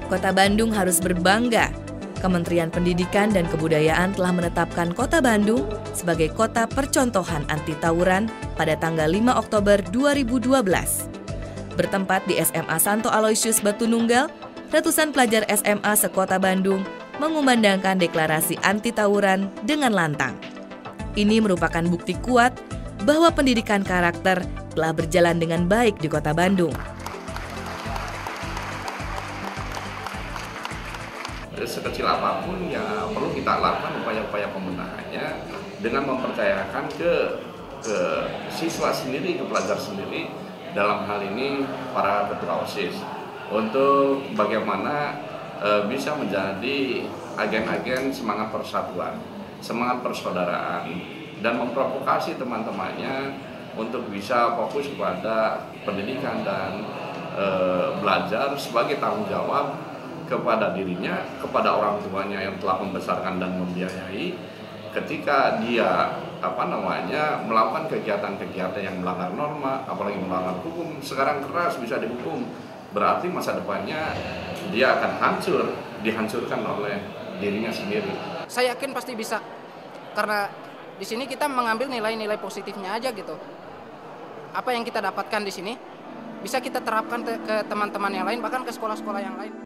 Kota Bandung harus berbangga. Kementerian Pendidikan dan Kebudayaan telah menetapkan Kota Bandung sebagai kota percontohan anti tawuran pada tanggal 5 Oktober 2012. Bertempat di SMA Santo Aloysius Batununggal, ratusan pelajar SMA sekota Bandung mengumandangkan deklarasi anti tawuran dengan lantang. Ini merupakan bukti kuat bahwa pendidikan karakter telah berjalan dengan baik di Kota Bandung. Sekecil apapun ya perlu kita lakukan upaya-upaya pembenahannya dengan mempercayakan ke siswa sendiri, ke pelajar sendiri, dalam hal ini para ketua OSIS, untuk bagaimana bisa menjadi agen-agen semangat persatuan, semangat persaudaraan, dan memprovokasi teman-temannya untuk bisa fokus kepada pendidikan dan belajar sebagai tanggung jawab kepada dirinya, kepada orang tuanya yang telah membesarkan dan membiayai. Ketika dia melakukan kegiatan-kegiatan yang melanggar norma, apalagi melanggar hukum, sekarang keras bisa dihukum, berarti masa depannya dia akan dihancurkan oleh dirinya sendiri. Saya yakin pasti bisa, karena di sini kita mengambil nilai-nilai positifnya aja gitu. Apa yang kita dapatkan di sini bisa kita terapkan ke teman-teman yang lain, bahkan ke sekolah-sekolah yang lain.